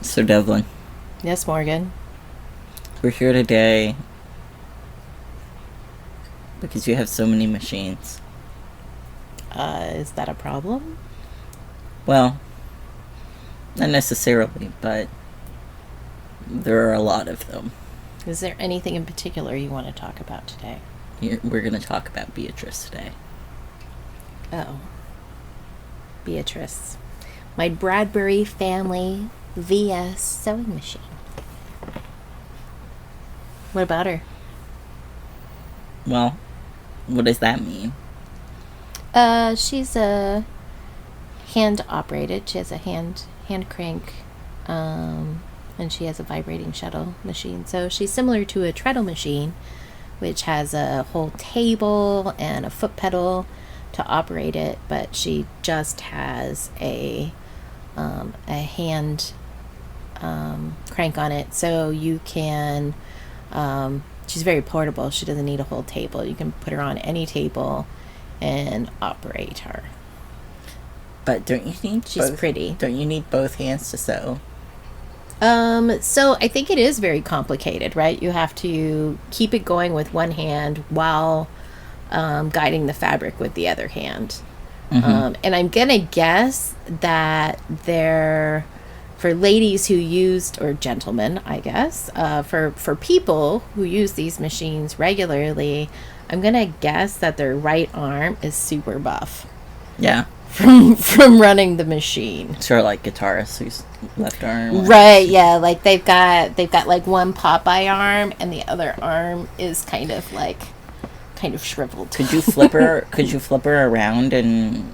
So, Devlin, Yes, Morgan. we're here today because you have so many machines. Is that a problem? Well, not necessarily, but there are a lot of them. Is there anything in particular you want to talk about today? We're going to talk about Beatrice today. Oh. Beatrice. My Bradbury family VS sewing machine. What about her? Well, what does that mean? She's a hand operated. She has a hand crank, and she has a vibrating shuttle machine. So she's similar to a treadle machine, which has a whole table and a foot pedal to operate it, but she just has a hand crank on it, so you can. She's very portable. She doesn't need a whole table. You can put her on any table and operate her. But don't you need She's both, pretty. Don't you need both hands to sew? So I think it is very complicated, right? You have to keep it going with one hand while guiding the fabric with the other hand. Mm-hmm. And I'm gonna guess that for ladies who used, or gentlemen, I guess, for people who use these machines regularly, I'm gonna guess that their right arm is super buff Yeah. from running the machine. Sort of like guitarists whose left arm. Right, yeah, like they've got like one Popeye arm and the other arm is kind of shriveled. Could you flip her? Could you flip her around and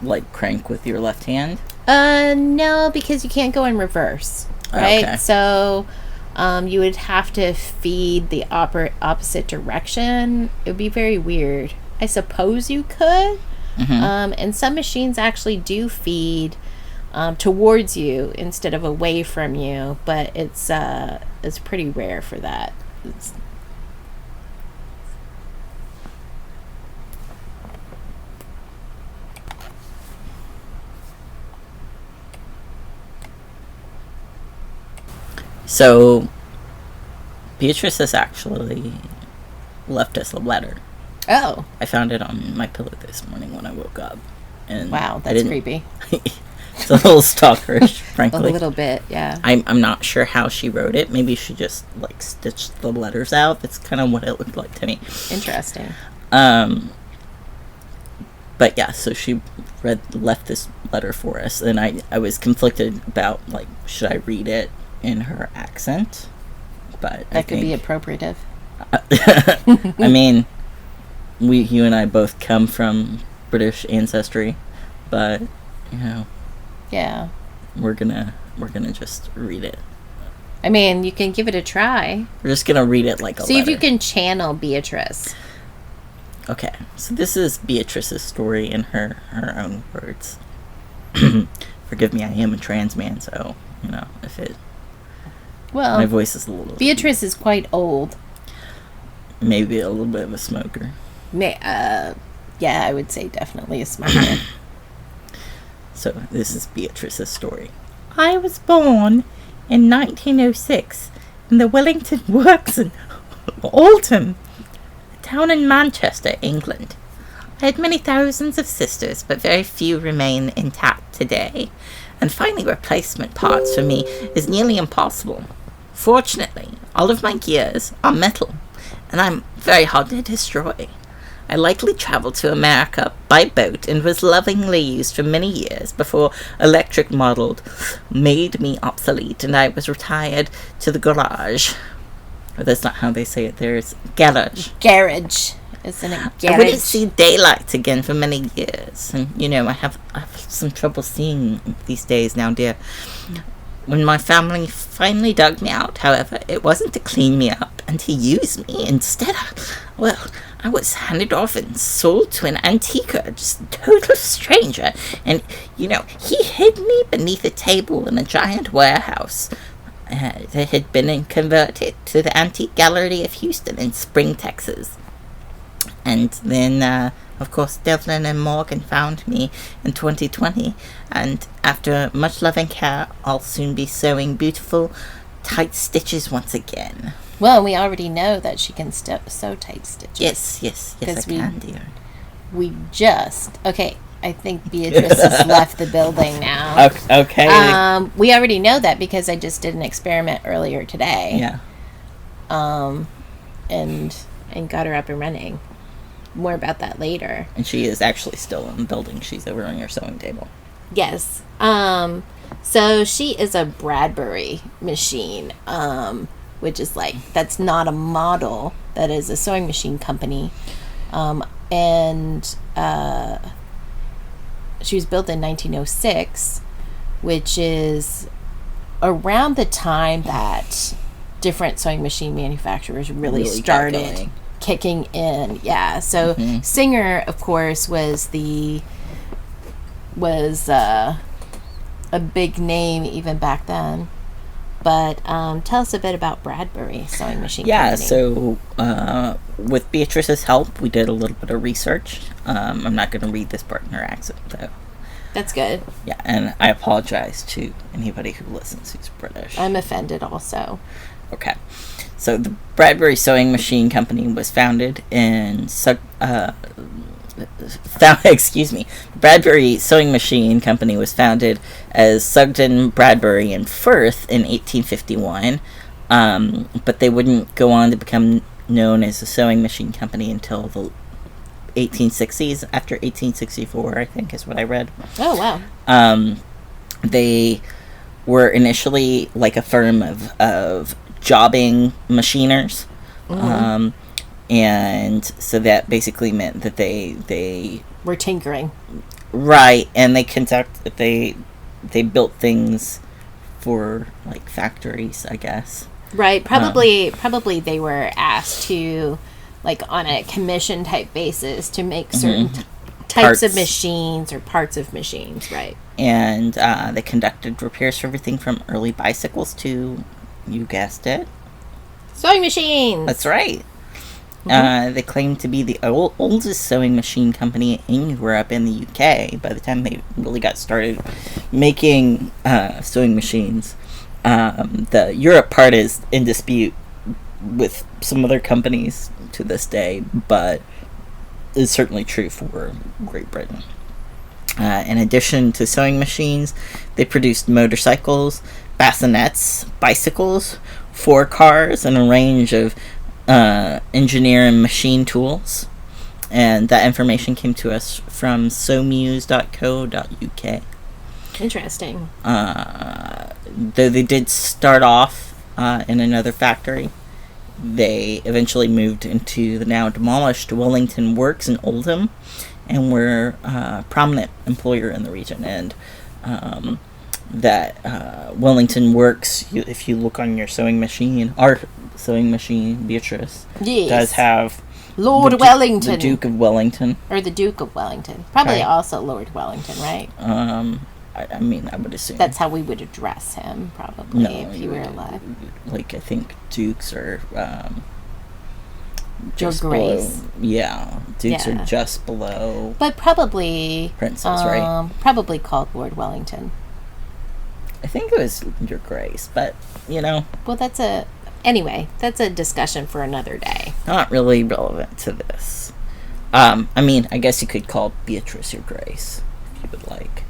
like crank with your left hand? No, because you can't go in reverse, right? Okay. So, you would have to feed the opposite direction. It would be very weird. I suppose you could. Mm-hmm. And some machines actually do feed towards you instead of away from you, but it's pretty rare for that. So, Beatrice has actually left us a letter. Oh, I found it on my pillow this morning when I woke up. And wow, that's creepy. It's a little stalkerish, A frankly. little bit, yeah. I'm not sure how she wrote it. Maybe she just like stitched the letters out. That's kind of what it looked like to me. Interesting. But yeah, so she left this letter for us, and I was conflicted about like, should I read it in her accent? But That could be appropriative. I mean, you and I both come from British ancestry, but you know, Yeah. we're gonna just read it. I mean, you can give it a try. We're just gonna read it like a See letter. if you can channel Beatrice. Okay, so this is Beatrice's story in her own words. Forgive me, I am a trans man, so you know if my Well, voice is a little. Beatrice is quite old. Maybe a little bit of a smoker. Yeah, I would say definitely a smoker. So this is Beatrice's story. I was born in 1906 in the Wellington Works in Alton, a town in Manchester, England. I had many thousands of sisters, but very few remain intact today, and finding replacement parts for me is nearly impossible. Fortunately, all of my gears are metal, and I'm very hard to destroy. I likely travelled to America by boat and was lovingly used for many years before electric modelled made me obsolete and I was retired to the garage. Or that's not how they say it there, it's garage. Garage. Isn't it garage? I wouldn't see daylight again for many years. And, you know, I have some trouble seeing these days now, dear. When my family finally dug me out, however, it wasn't to clean me up and to use me. Instead, I was handed off and sold to an antiquer, just a total stranger. And, you know, he hid me beneath a table in a giant warehouse that had been converted to the Antique Gallery of Houston in Spring, Texas. And then of course, Devlin and Morgan found me in 2020, and after much love and care, I'll soon be sewing beautiful, tight stitches once again. Well, we already know that she can sew tight stitches. Yes, I can, dear. We just... Okay, I think Beatrice has left the building now. Okay. We already know that because I just did an experiment earlier today. Yeah. And got her up and running. More about that later. And she is actually still in the building. She's over on your sewing table. Yes. So she is a Bradbury machine, which is like, that's not a model. That is a sewing machine company. And she was built in 1906, which is around the time that different sewing machine manufacturers really started kicking in. Yeah. So Singer, of course, was a big name even back then. But tell us a bit about Bradbury Sewing Machine Company. So with Beatrice's help, we did a little bit of research. I'm not going to read this part in her accent, though. That's good. Yeah, and I apologize to anybody who listens who's British. I'm offended also. Okay. So the Bradbury Sewing Machine Company was founded in... Bradbury Sewing Machine Company was founded as Sugden, Bradbury, and Firth in 1851, but they wouldn't go on to become known as a sewing machine company until the 1860s, after 1864, I think is what I read. Oh, wow. They were initially like a firm of jobbing machiners, and so that basically meant that they were tinkering, right? And they built things for like factories, I guess. Right. Probably they were asked to, like, on a commission type basis, to make certain types of machines or parts of machines, right? And they conducted repairs for everything from early bicycles to, you guessed it, sewing machines. That's right. They claim to be the oldest sewing machine company in Europe and the UK by the time they really got started making sewing machines. The Europe part is in dispute with some other companies to this day, but it's certainly true for Great Britain. In addition to sewing machines, they produced motorcycles, bassinets, bicycles, 4 cars, and a range of engineer and machine tools. And that information came to us from sewmuse.co.uk. Interesting. Though they did start off in another factory, they eventually moved into the now demolished Wellington Works in Oldham, and were a prominent employer in the region. And that Wellington Works, if you look on your sewing machine, our sewing machine, Beatrice, does have Lord Wellington. The Duke of Wellington. Or the Duke of Wellington. Probably also Lord Wellington, right? I mean, I would assume. That's how we would address him, probably, if he were alive. Like, I think dukes are Your Grace. Below, yeah, dukes are just below. But probably princes, right? Probably called Lord Wellington. I think it was Your Grace, but you know. Well, that's a discussion for another day. Not really relevant to this. I mean, I guess you could call Beatrice Your Grace if you would like.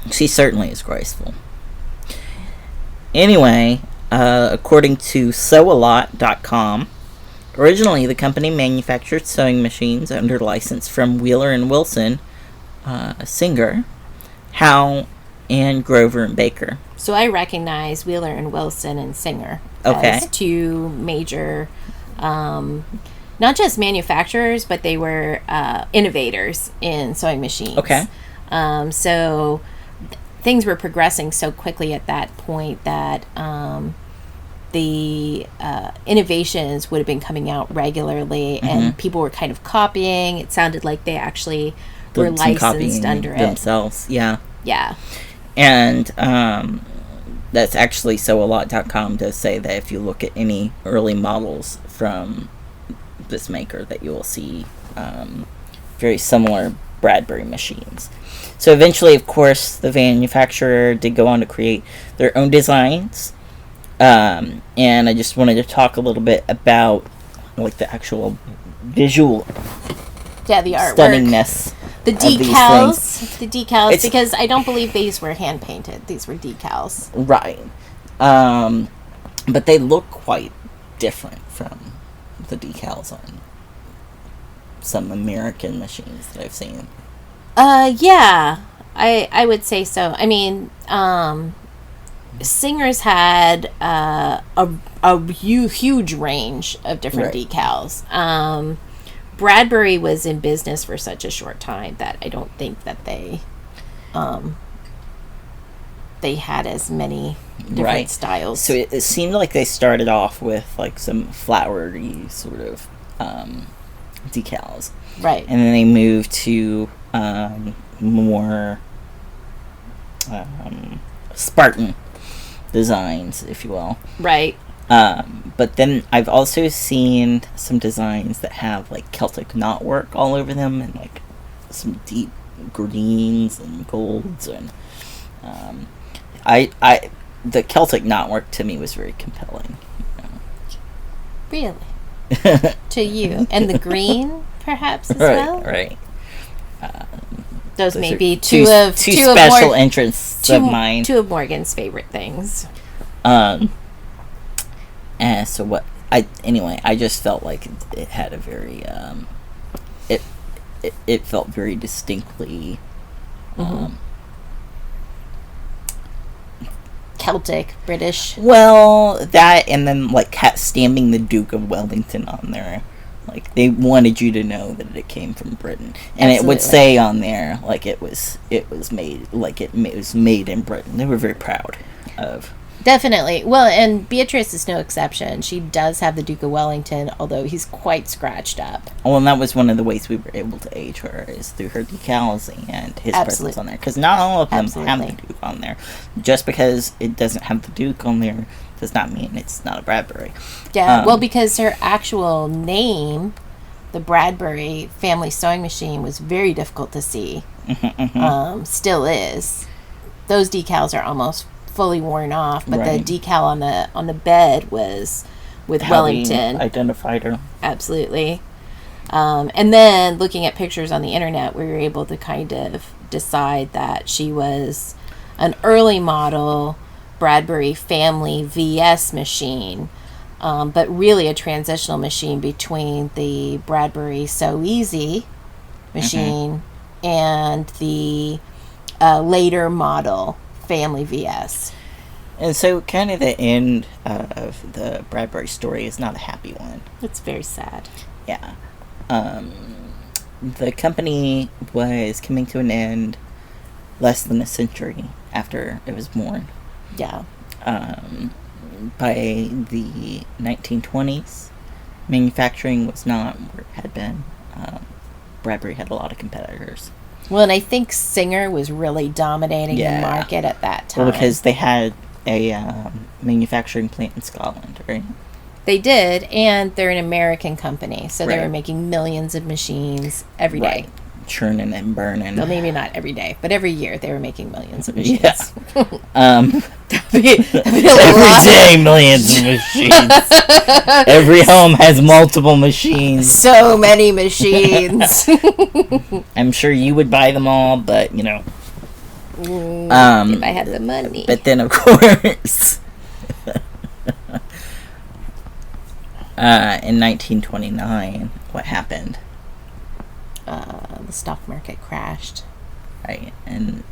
She certainly is graceful. Anyway, according to sewalot.com, originally the company manufactured sewing machines under license from Wheeler and Wilson, Singer, Howe, and Grover and Baker. So I recognize Wheeler and Wilson and Singer as two major, not just manufacturers, but they were innovators in sewing machines. Okay. So things were progressing so quickly at that point that the innovations would have been coming out regularly, and people were kind of copying. It sounded like they actually were licensed under it themselves. Yeah. Yeah. And that's actually sewalot.com does say that if you look at any early models from this maker that you will see very similar Bradbury machines. So eventually, of course, the manufacturer did go on to create their own designs. And I just wanted to talk a little bit about like the actual visual the artwork, stunningness, the decals, because I don't believe these were hand painted. These were decals, right? But they look quite different from the decals on some American machines that I've seen. Yeah, I would say so. I mean, Singer's had a huge range of different decals. Bradbury was in business for such a short time that I don't think that they had as many different styles. So it seemed like they started off with like some flowery sort of decals, right? And then they moved to more Spartan designs, if you will. Right. But then I've also seen some designs that have like Celtic knotwork all over them and like some deep greens and golds, and the Celtic knotwork to me was very compelling. Really? To you. And the green perhaps as well? Right. Those may be two special interests of mine. Two of Morgan's favorite things. And so what? I just felt like it had a very it felt very distinctly Celtic, British. Well, that, and then like stamping the Duke of Wellington on there. Like they wanted you to know that it came from Britain, and Absolutely. It would say on there like it was made in Britain. They were very proud of. Definitely. Well, and Beatrice is no exception. She does have the Duke of Wellington, although he's quite scratched up. Well, and that was one of the ways we were able to age her, is through her decals and his presence on there. Because not all of them have the Duke on there. Just because it doesn't have the Duke on there does not mean it's not a Bradbury. Yeah, well, because her actual name, the Bradbury family sewing machine, was very difficult to see. Still is. Those decals are almost fully worn off, but the decal on the bed was with Wellington. Identified her. Absolutely. And then looking at pictures on the internet, we were able to kind of decide that she was an early model Bradbury family VS machine, but really a transitional machine between the Bradbury So Easy machine and the later model family VS. And so kind of the end of the Bradbury story is not a happy one. It's very sad. Yeah. The company was coming to an end less than a century after it was born. Yeah. By the 1920s, manufacturing was not where it had been. Bradbury had a lot of competitors. Well, and I think Singer was really dominating the market at that time. Well, because they had a manufacturing plant in Scotland, right? They did, and they're an American company, so they were making millions of machines every day. Churning and burning. Well, maybe not every day, but every year they were making millions of machines. Yeah. Every day, millions of machines. Every home has multiple machines. So many machines. I'm sure you would buy them all, but, you know. If I had the money. But then, of course, in 1929, what happened? The stock market crashed. Right, and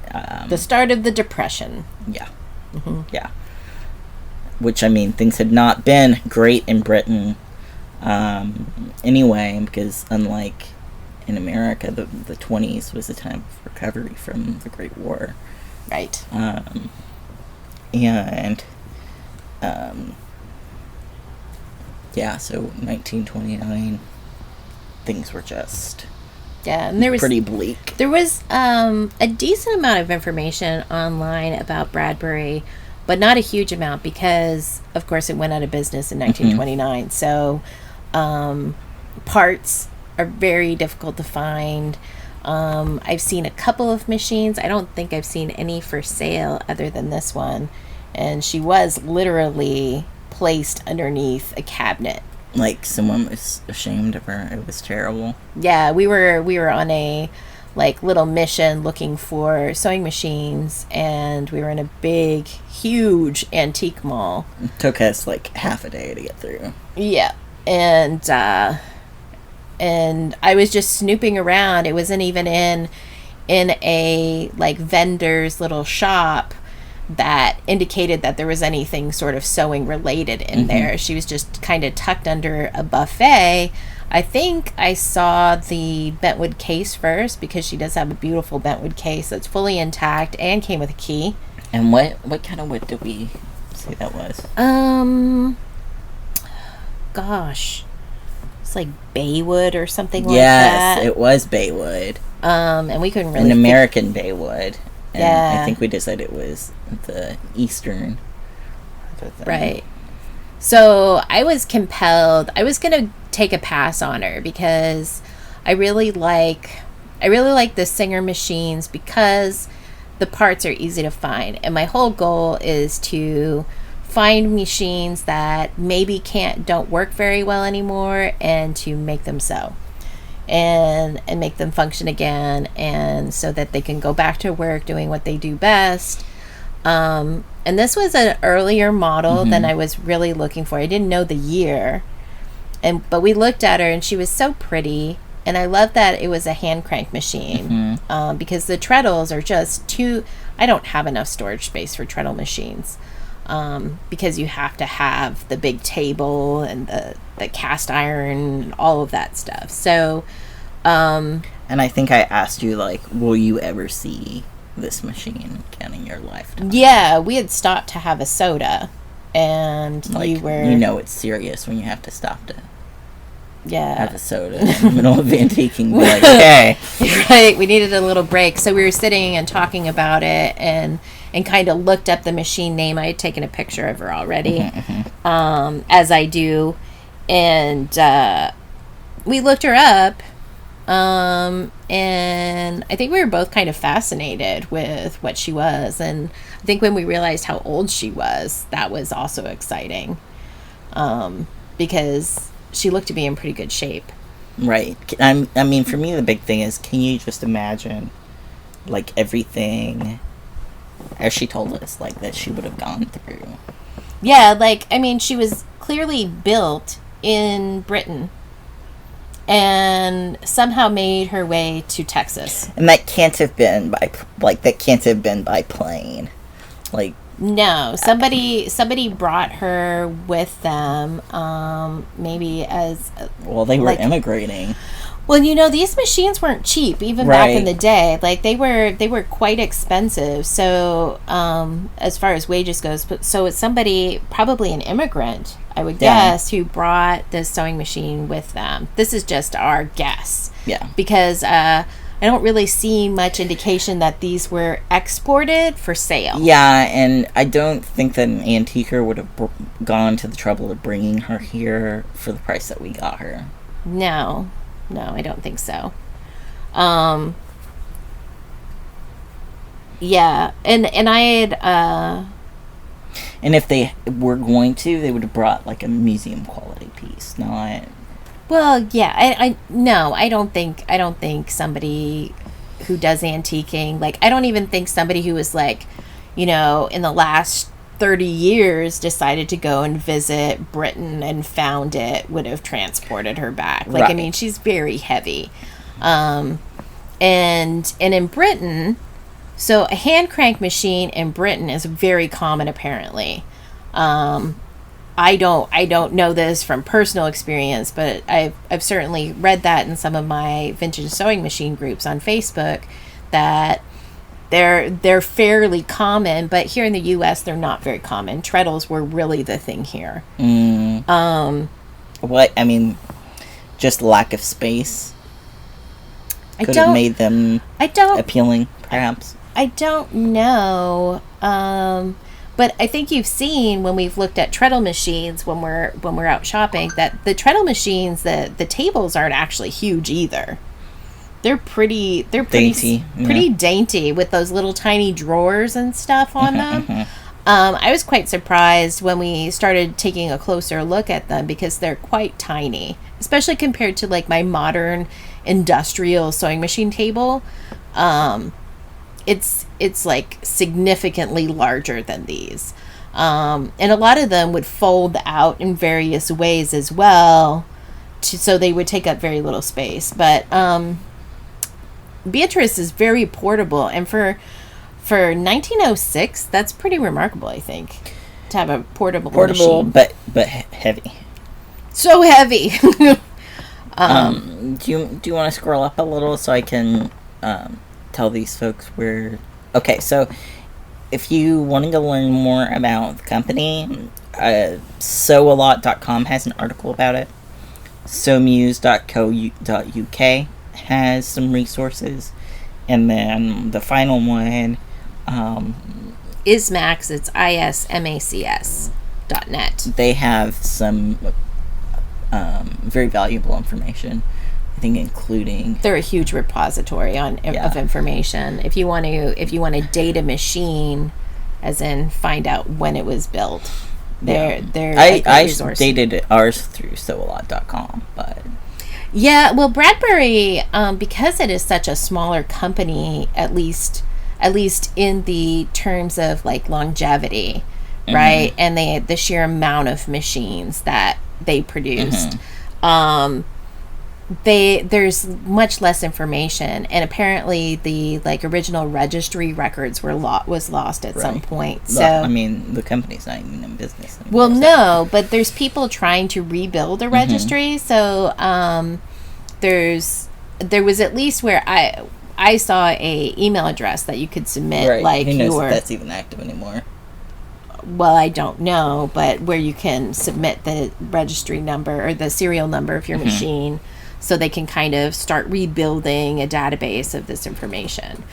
the start of the Depression. Yeah. Yeah. Which, I mean, things had not been great in Britain anyway, because unlike in America, the 20s was a time of recovery from the Great War. Right. Yeah, so 1929, things were just and there was pretty bleak. There was a decent amount of information online about Bradbury, but not a huge amount because, of course, it went out of business in 1929. So parts are very difficult to find. I've seen a couple of machines. I don't think I've seen any for sale other than this one. And she was literally placed underneath a cabinet. Like someone was ashamed of her. It was terrible. Yeah, we were on a like little mission looking for sewing machines, and we were in a big, huge antique mall. It took us like half a day to get through. Yeah, and I was just snooping around. It wasn't even in a like vendor's little shop that indicated that there was anything sort of sewing related in there. She was just kind of tucked under a buffet. I think I saw the bentwood case first, because she does have a beautiful bentwood case that's fully intact and came with a key. And what kind of wood did we say that was? Gosh, it's like baywood or something like that. Yes, it was baywood. And we couldn't really an American baywood. And yeah, I think we decided it was the eastern. Right. So I was compelled. I was gonna take a pass on her because I really like the Singer machines because the parts are easy to find, and my whole goal is to find machines that maybe don't work very well anymore, and to make them so. And make them function again, and so that they can go back to work doing what they do best. And this was an earlier model than I was really looking for. I didn't know the year, but we looked at her, and she was so pretty. And I love that it was a hand crank machine, because the treadles are just too. I don't have enough storage space for treadle machines, because you have to have the big table and the cast iron and all of that stuff. So, and I think I asked you, like, will you ever see this machine again in your lifetime? Yeah, we had stopped to have a soda, and like, it's serious when you have to stop to have a soda in the middle of antiquing. Like, okay. Right, we needed a little break. So we were sitting and talking about it, and kind of looked up the machine name. I had taken a picture of her already, as I do. And we looked her up, and I think we were both kind of fascinated with what she was. And I think when we realized how old she was, that was also exciting, because she looked to be in pretty good shape. Right. I mean, for me, the big thing is, can you just imagine, like, everything, as she told us, like, that she would have gone through? Yeah, like, I mean, she was clearly built in Britain and somehow made her way to Texas. And that can't have been by plane. Like, no, somebody brought her with them, maybe as well, they were immigrating. Well, these machines weren't cheap even back in the day. Like, they were quite expensive. So, as far as wages goes, so it's somebody, probably an immigrant, I would guess, who brought the sewing machine with them. This is just our guess. Yeah. Because I don't really see much indication that these were exported for sale. Yeah, and I don't think that an antiquer would have gone to the trouble of bringing her here for the price that we got her. No, I don't think so. Yeah, and I had... and if they were going to, they would have brought, like, a museum quality piece, not... Well, yeah, I don't think somebody who does antiquing, like, I don't even think somebody who was, like, in the last 30 years decided to go and visit Britain and found it would have transported her back. Like, right. I mean, she's very heavy. And in Britain, so a hand crank machine in Britain is very common, apparently. I don't know this from personal experience, but I've certainly read that in some of my vintage sewing machine groups on Facebook, that they're fairly common, but here in the U.S. they're not very common. Treadles were really the thing here. What, I mean, just lack of space could have made them appealing, perhaps. I don't know. But But I think you've seen when we've looked at treadle machines when we're out shopping that the treadle machines, the tables aren't actually huge either. They're pretty dainty, pretty dainty with those little tiny drawers and stuff on them. I was quite surprised when we started taking a closer look at them because they're quite tiny, especially compared to like my modern industrial sewing machine table. It's like significantly larger than these. And a lot of them would fold out in various ways as well, so they would take up very little space. But Beatrice is very portable, and for 1906, that's pretty remarkable, I think, to have a portable machine. but heavy. So heavy. Do you want to scroll up a little so I can tell these folks where? Okay, so if you wanted to learn more about the company, sewalot.com has an article about it. Sewmuse.co.uk has some resources, and then the final one, Ismacs. It's ismacs.net. They have some very valuable information, I think, including they're a huge repository of information. If you want to date a machine, as in find out when it was built, they're I dated ours through sewalot.com, but yeah, well, Bradbury, because it is such a smaller company, at least in the terms of like longevity, right, and the sheer amount of machines that they produced, there's much less information, and apparently the like original registry records was lost at some point. So I mean, the company's not even in business anymore. Well, no, but there's people trying to rebuild a registry. So there was at least where I saw a email address that you could submit like who knows if that's even active anymore. Well, I don't know, but where you can submit the registry number or the serial number of your machine, so they can kind of start rebuilding a database of this information.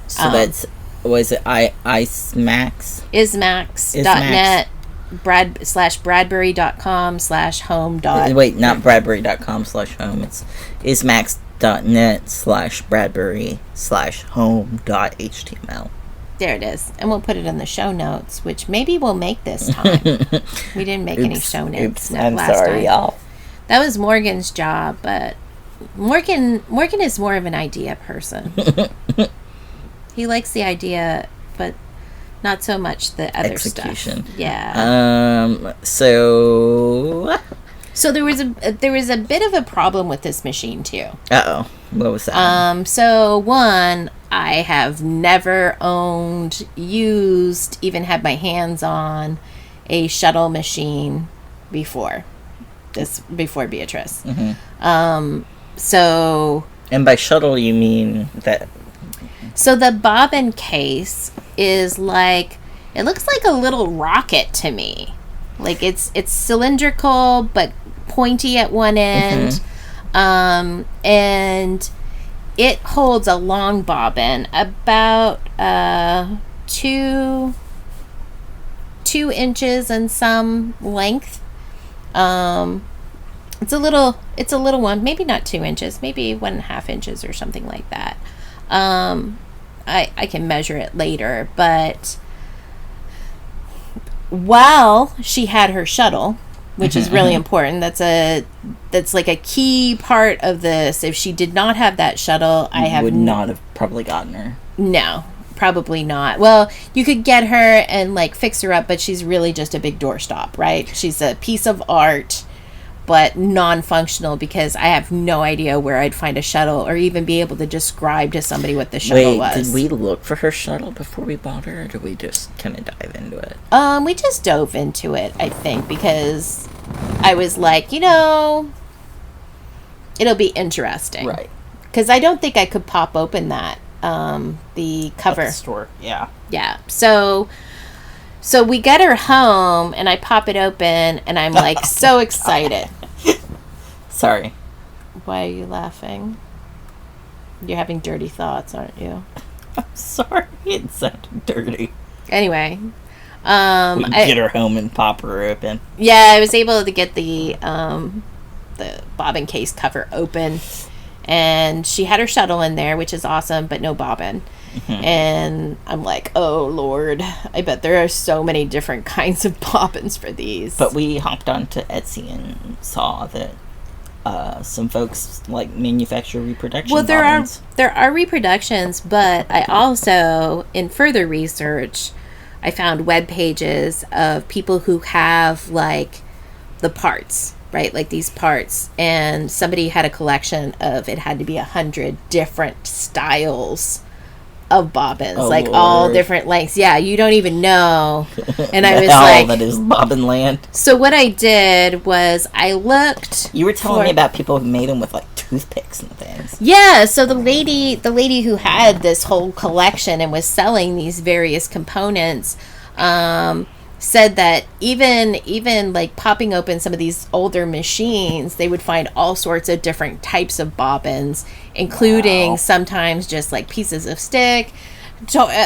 So that's, was it Ismacs? Ismacs.net, Bradbury.com/home. Wait, not Bradbury.com/home. It's Ismacs.net/Bradbury/home.html. There it is. And we'll put it in the show notes, which maybe we'll make this time. We didn't make any show notes last time. Y'all. That was Morgan's job, but Morgan is more of an idea person. He likes the idea, but not so much the other execution stuff. Yeah. So there was a bit of a problem with this machine too. Uh-oh. What was that? So one, I have never owned, used, even had my hands on a shuttle machine before Beatrice. So. And by shuttle you mean that? So the bobbin case is like, it looks like a little rocket to me. Like it's cylindrical but pointy at one end. And it holds a long bobbin, about 2 inches and some length. It's a little one, maybe not 2 inches, maybe 1.5 inches or something like that. I can measure it later, but while she had her shuttle, which is really important, that's like a key part of this. If she did not have that shuttle, I would not have probably gotten her. No, probably not. Well, you could get her and like fix her up, but she's really just a big doorstop, right? She's a piece of art, but non-functional, because I have no idea where I'd find a shuttle or even be able to describe to somebody what the shuttle was. Did we look for her shuttle before we bought her, or did we just kind of dive into it? We just dove into it, I think, because I was like, it'll be interesting. Right. Because I don't think I could pop open that, the cover. At the store, yeah. Yeah, so we get her home, and I pop it open, and I'm like so excited. Sorry. Why are you laughing? You're having dirty thoughts, aren't you? I'm sorry. It sounded dirty. Anyway, We can get her home and pop her open. Yeah, I was able to get the bobbin case cover open, and she had her shuttle in there, which is awesome, but no bobbin. And I'm like, oh Lord, I bet there are so many different kinds of bobbins for these. But we hopped onto Etsy and saw that some folks like manufacture reproduction bobbins. There are reproductions, but I also, in further research, I found web pages of people who have like the parts, right? Like these parts, and somebody had a collection of, it had to be 100 different styles of bobbins, like Lord. All different lengths. Yeah, you don't even know. And I was like, that is bobbin land. So what I did was I looked. You were telling me about people who made them with like toothpicks and things. Yeah, so the lady who had this whole collection and was selling these various components said that even like popping open some of these older machines, they would find all sorts of different types of bobbins, including sometimes just like pieces of stick,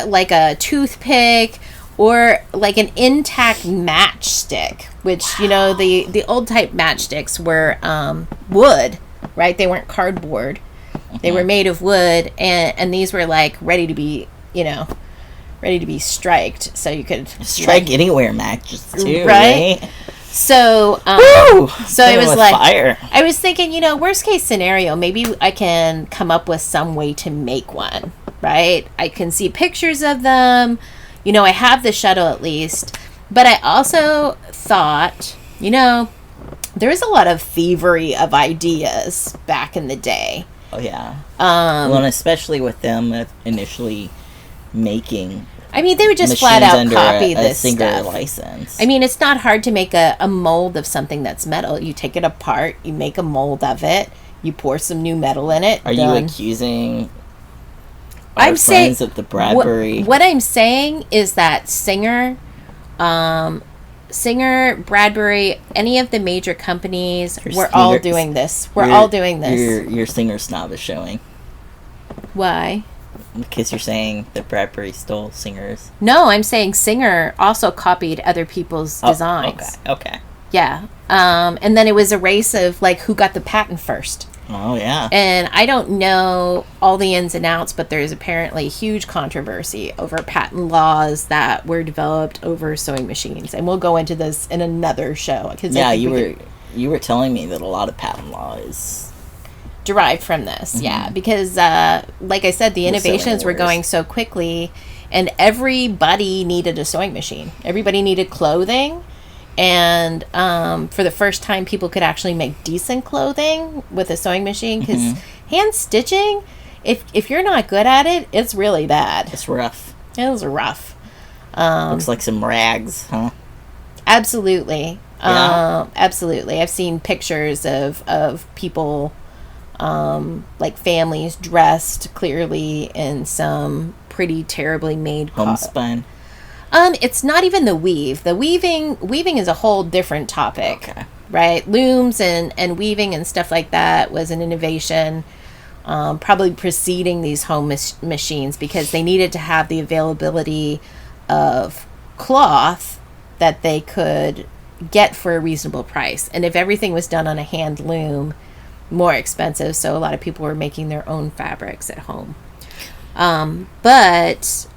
like a toothpick, or like an intact matchstick, which the old type matchsticks were wood, right? They weren't cardboard. They were made of wood, and these were like ready to be striked, so you could strike anywhere matches too, right? So so I was like, fire. I was thinking, worst case scenario, maybe I can come up with some way to make one, right? I can see pictures of them, I have the shuttle at least, but I also thought, there was a lot of thievery of ideas back in the day. Oh yeah. Well, and especially with them initially making. I mean, they would just flat out copy this stuff. License. I mean, it's not hard to make a mold of something that's metal. You take it apart, you make a mold of it, you pour some new metal in it. Are you accusing our friends of the Bradbury? What I'm saying is that Singer, Bradbury, any of the major companies, we're all doing this. Your Singer snob is showing. Why? Because you're saying that Bradbury stole Singer's. No, I'm saying Singer also copied other people's designs. Okay. Yeah. And then it was a race of like who got the patent first. Oh yeah. And I don't know all the ins and outs, but there's apparently huge controversy over patent laws that were developed over sewing machines, and we'll go into this in another show. Yeah, you were telling me that a lot of patent law is derived from this. Yeah, because like I said, the innovations were going so quickly, and everybody needed a sewing machine. Everybody needed clothing, and for the first time people could actually make decent clothing with a sewing machine, because hand stitching, if you're not good at it, it's really bad. It's rough. It was rough. Looks like some rags, huh? Absolutely. Yeah. Absolutely. I've seen pictures of people, like families dressed clearly in some pretty terribly made homespun. It's not even the weave. The weaving is a whole different topic. Okay. Right? Looms and weaving and stuff like that was an innovation, probably preceding these home machines, because they needed to have the availability of cloth that they could get for a reasonable price. And if everything was done on a hand loom, more expensive, so a lot of people were making their own fabrics at home. But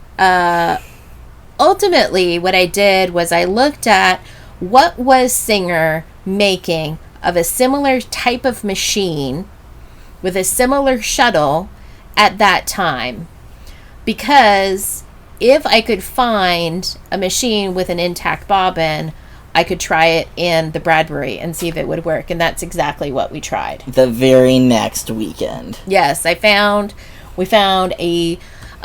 ultimately what I did was I looked at what was Singer making of a similar type of machine with a similar shuttle at that time, because if I could find a machine with an intact bobbin, I could try it in the Bradbury and see if it would work. And that's exactly what we tried. The very next weekend. Yes, we found a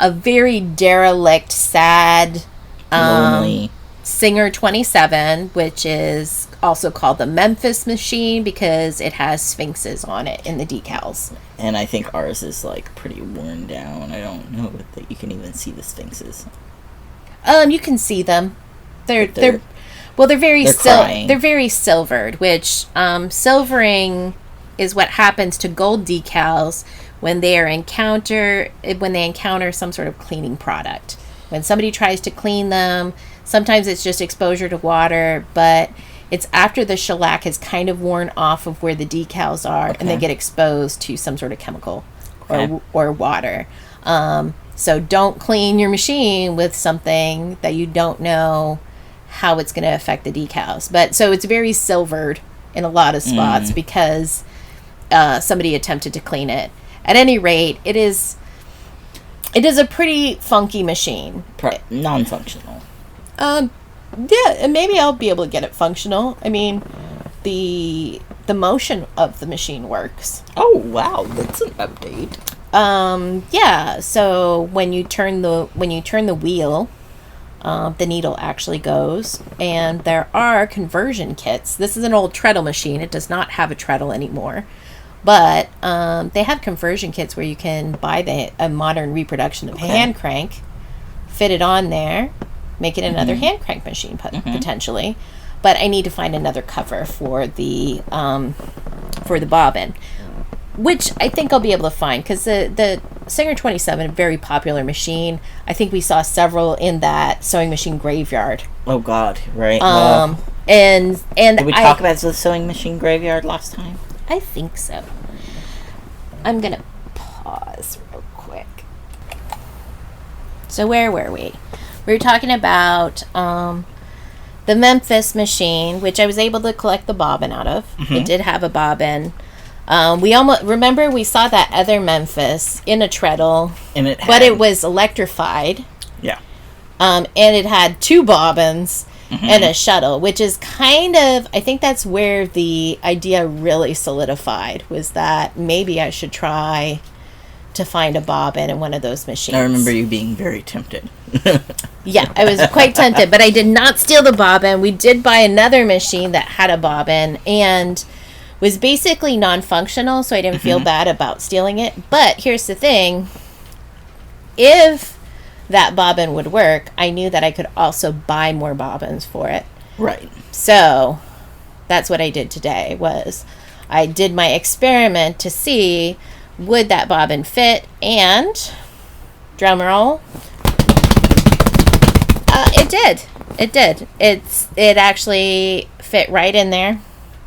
very derelict, sad, lonely Singer 27, which is also called the Memphis machine because it has sphinxes on it in the decals. And I think ours is like pretty worn down. I don't know that you can even see the sphinxes. You can see them. They're very silvered, which silvering is what happens to gold decals when they encounter some sort of cleaning product. when somebody tries to clean them, sometimes it's just exposure to water, but it's after the shellac has kind of worn off of where the decals are, and they get exposed to some sort of chemical or water. So don't clean your machine with something that you don't know how it's going to affect the decals. But so it's very silvered in a lot of spots because somebody attempted to clean it. At any rate, it is a pretty funky machine. Non-functional. Yeah, and maybe I'll be able to get it functional. I mean, the motion of the machine works. Oh wow, that's an update. Yeah. So when you turn the wheel, the needle actually goes, and there are conversion kits. This is an old treadle machine. It does not have a treadle anymore, but they have conversion kits where you can buy a modern reproduction of a hand crank, fit it on there, make it another hand crank machine potentially. But I need to find another cover for the bobbin, which I think I'll be able to find, because the Singer 27, a very popular machine. I think we saw several in that sewing machine graveyard. Oh God, right. And did we talk about the sewing machine graveyard last time? I think so. I'm gonna pause real quick. So where were we? We were talking about the Memphis machine, which I was able to collect the bobbin out of. It did have a bobbin. We saw that other Memphis in a treadle, but it was electrified. Yeah. And it had 2 bobbins and a shuttle, which is kind of, I think that's where the idea really solidified, was that maybe I should try to find a bobbin in one of those machines. I remember you being very tempted. Yeah, I was quite tempted, but I did not steal the bobbin. We did buy another machine that had a bobbin and was basically non-functional, so I didn't feel bad about stealing it. But here's the thing. If that bobbin would work, I knew that I could also buy more bobbins for it. Right. So that's what I did today, was I did my experiment to see, would that bobbin fit, and drum roll, it did. It actually fit right in there.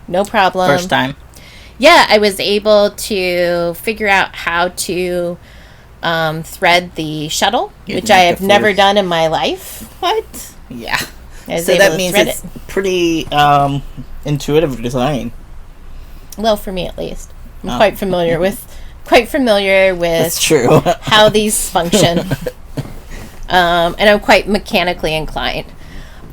No problem. First time? Yeah, I was able to figure out how to thread the shuttle, which I have never done in my life. What? Yeah. So that means it's pretty intuitive design. Well, for me at least. I'm quite familiar with That's true. how these function. And I'm quite mechanically inclined.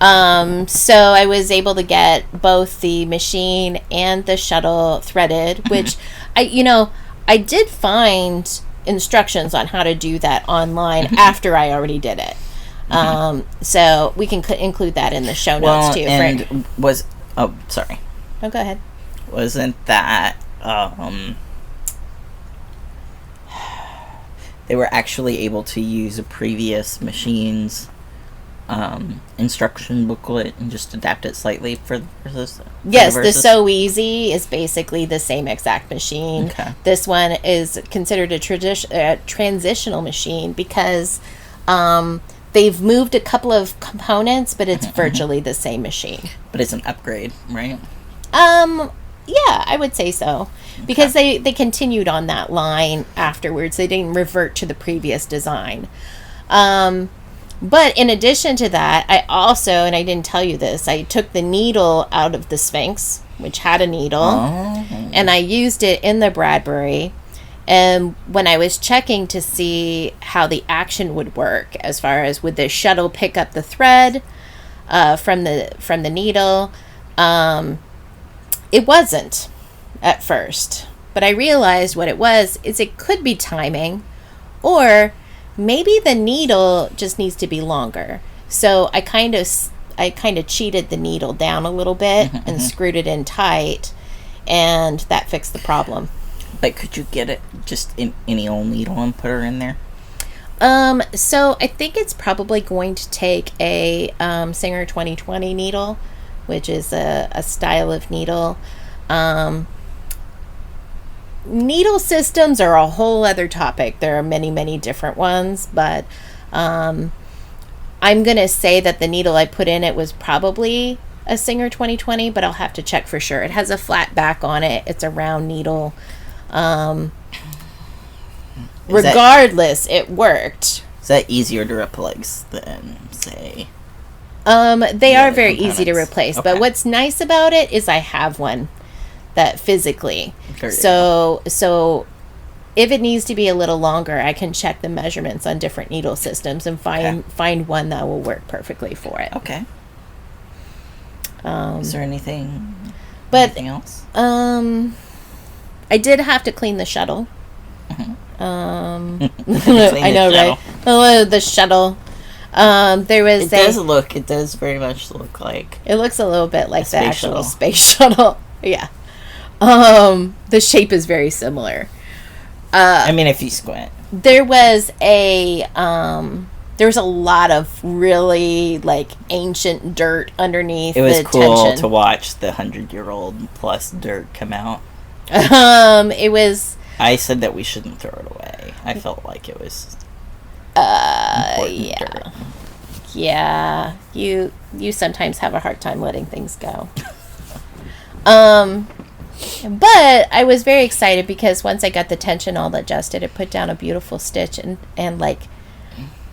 So I was able to get both the machine and the shuttle threaded, which I did find instructions on how to do that online after I already did it. So we can include that in the show notes too. And sorry. Oh, go ahead. Wasn't that they were actually able to use a previous machine's instruction booklet and just adapt it slightly for this? Yes, the So Easy is basically the same exact machine. Okay. This one is considered a transitional machine because they've moved a couple of components, but it's virtually the same machine. But it's an upgrade, right? Yeah, I would say so. Because they continued on that line afterwards. They didn't revert to the previous design. But in addition to that, I also, and I didn't tell you this, I took the needle out of the Sphinx, which had a needle, and I used it in the Bradbury. And when I was checking to see how the action would work, as far as would the shuttle pick up the thread from the needle, it wasn't at first. But I realized what it was is it could be timing, or maybe the needle just needs to be longer. So I kind of cheated the needle down a little bit and screwed it in tight, and that fixed the problem. But could you get it just in any old needle and put her in there? So I think it's probably going to take a Singer 2020 needle, which is a style of needle. Needle systems are a whole other topic. There are many, many different ones, but I'm going to say that the needle I put in it was probably a Singer 2020, but I'll have to check for sure. It has a flat back on it. It's a round needle. Regardless, it worked. Is that easier to replace than, say... They are very components? easy to replace, Okay. but what's nice about it is I have one that physically. Very So if it needs to be a little longer, I can check the measurements on different needle systems and find one that will work perfectly for it. Okay. Is there anything else? I did have to clean the shuttle. Clean I the know, shuttle. right? Oh, the shuttle. There was It does very much look like... It looks a little bit like the space actual shuttle. space shuttle. Yeah. The shape is very similar. I mean, if you squint. There was a lot of really like ancient dirt underneath. It was the cool tension. to watch the 100-year-old plus dirt come out. It was. I said that we shouldn't throw it away. I felt like it was important dirt. Yeah. You sometimes have a hard time letting things go. But I was very excited because once I got the tension all adjusted, it put down a beautiful stitch and like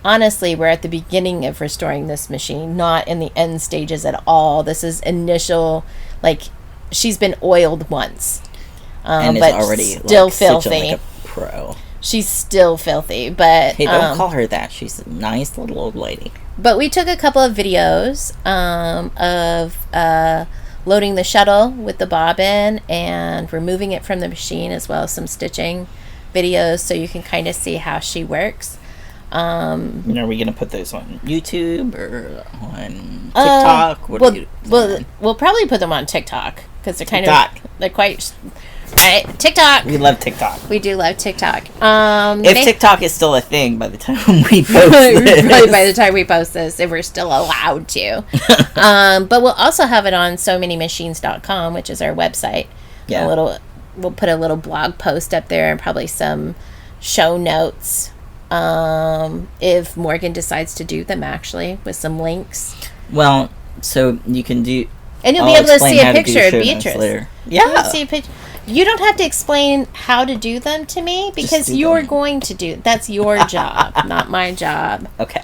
honestly, we're at the beginning of restoring this machine, not in the end stages at all. This is initial, like she's been oiled once. And but is already still filthy. like a pro. She's still filthy, but Hey, don't call her that. She's a nice little old lady. But we took a couple of videos of loading the shuttle with the bobbin and removing it from the machine, as well as some stitching videos, so you can kind of see how she works. Are we going to put those on YouTube or on TikTok? We'll probably put them on TikTok because they're they're quite right. TikTok. We love TikTok. We do love TikTok. If TikTok is still a thing by the time we post this. Probably by the time we post this, if we're still allowed to. But we'll also have it on SoManyMachines.com, which is our website. Yeah. We'll put a little blog post up there and probably some show notes. If Morgan decides to do them, actually, with some links. Well, so you can do... And you'll be able to see a picture of Beatrice. Yeah. See a picture. You don't have to explain how to do them to me because you're going to do. That's your job, not my job. Okay.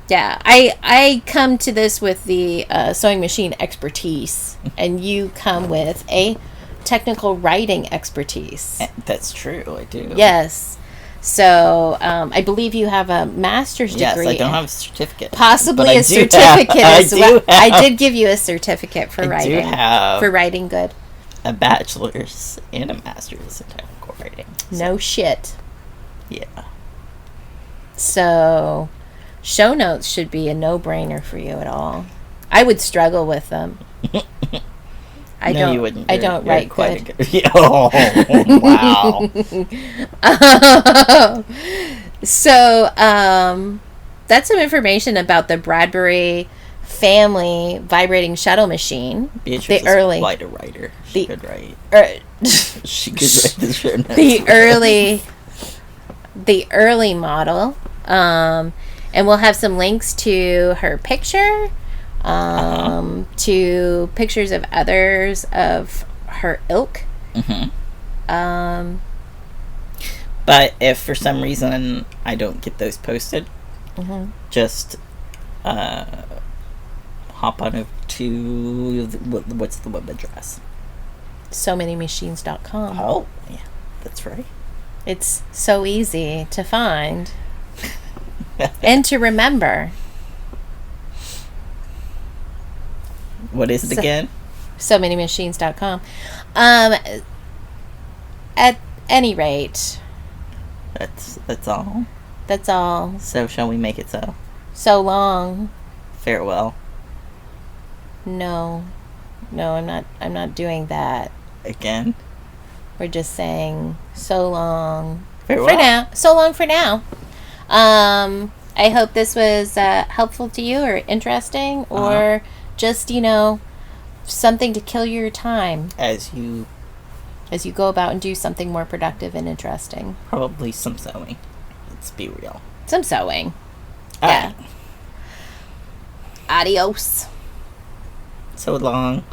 Yeah, I come to this with the sewing machine expertise, and you come with a technical writing expertise. That's true. I do. Yes. So I believe you have a master's degree. Yes, I don't have a certificate. Possibly a certificate as well. I did give you a certificate for writing. I do have for writing good. A bachelor's and a master's in technical writing. So. No shit. Yeah. So, show notes should be a no-brainer for you at all. I would struggle with them. You wouldn't. I don't write quite good. Oh, wow. So, that's some information about the Bradbury family vibrating shuttle machine. Beatrice is quite a writer. She could write. She could write the show notes. The early model. And we'll have some links to her picture, to pictures of others of her ilk. Mm-hmm. But if for some reason I don't get those posted, just hop on over to what's the web address? SoManyMachines.com. Oh, yeah, that's right. It's so easy to find and to remember. What is it again? SoManyMachines.com. At any rate, that's all. That's all. So shall we make it so? So long. Farewell. No, I'm not doing that. Again? We're just saying so long. Farewell. For now. So long for now. I hope this was helpful to you or interesting or just, something to kill your time. As you go about and do something more productive and interesting. Probably some sewing. Let's be real. Some sewing. All Yeah. right. Adios. So long.